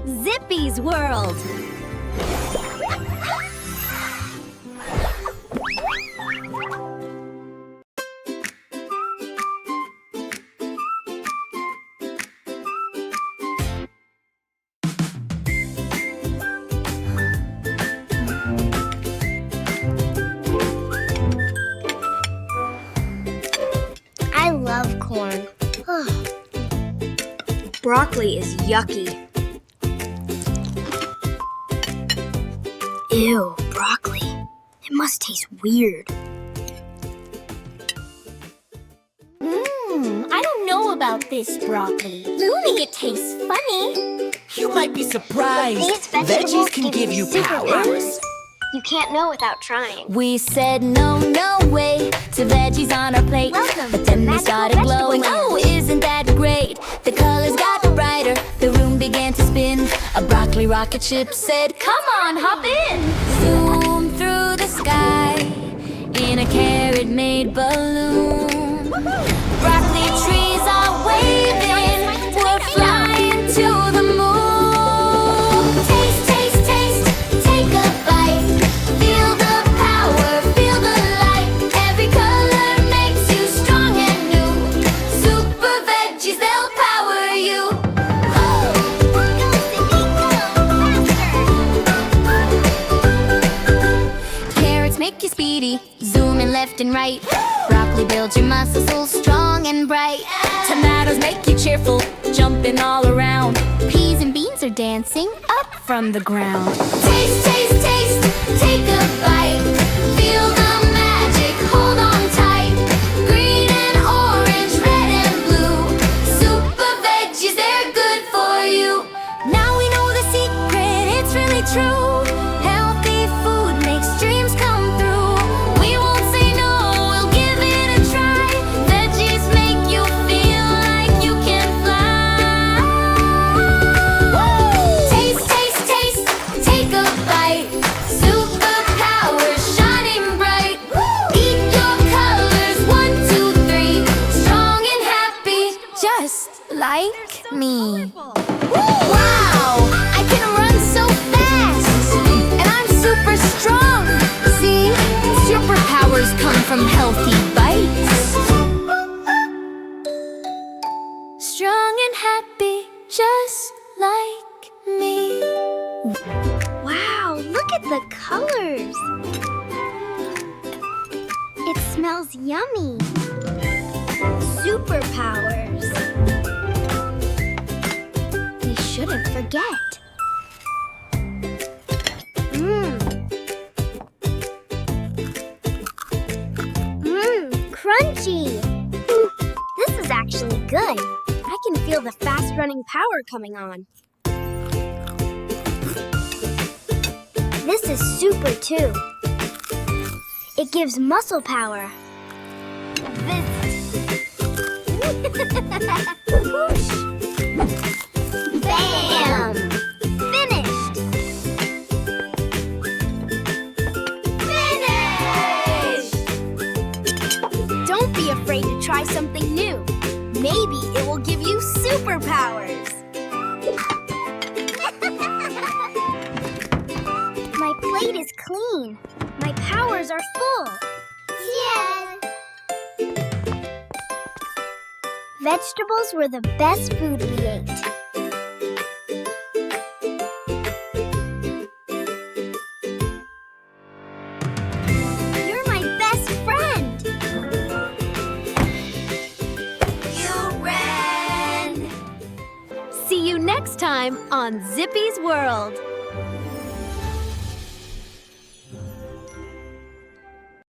Zippy's World. I love corn. Broccoli is yucky. Ew, broccoli. It must taste weird. I don't know about this broccoli. Luna, it tastes funny. You might be surprised. These vegetables Veggies can give you powers. You can't know without trying. We said no, no way to veggies on our plate. Welcome But then to they Magical started glowing. Vegetable Oh, isn't that great? The colors got brighter, the room began to spin. A broccoli rocket ship said, come on, hop in. Zoom through the sky in a carrot-made balloon. Broccoli trees are waving, we're flying to the moon. Taste, taste, taste, take a bite. Feel the power, feel the light. Every color makes you strong and new. Super veggies, they'll power you. Carrots make you speedy, zooming left and right. Broccoli builds your muscles so strong and bright. Tomatoes make you cheerful, jumping all around. Peas and beans are dancing up from the ground. Taste, taste, taste, take a bite. Feel the magic, hold on tight. Green and orange, red and blue. Super veggies, they're good for you. Now we know the secret, it's really true. Healthy food makes dreams come true. We won't say no, we'll give it a try. Veggies make you feel like you can fly. Taste, taste, taste, take a bite. Superpowers shining bright. Eat your colors, 1, 2, 3. Strong and happy, just like me. Wow, I can run so fast, and I'm super strong. See, superpowers come from healthy bites. Strong and happy, just like me. Wow, look at the colors. It smells yummy. Superpowers. We shouldn't forget. Crunchy. This is actually good. I can feel the fast-running power coming on. This is super too. It gives muscle power. Whoosh. Bam! Finished! Finished! Don't be afraid to try something new. Maybe it will give you superpowers. My plate is clean. My powers are full. Yes! Vegetables were the best food we ate. You're my best friend. You ran! See you next time on Zippy's World.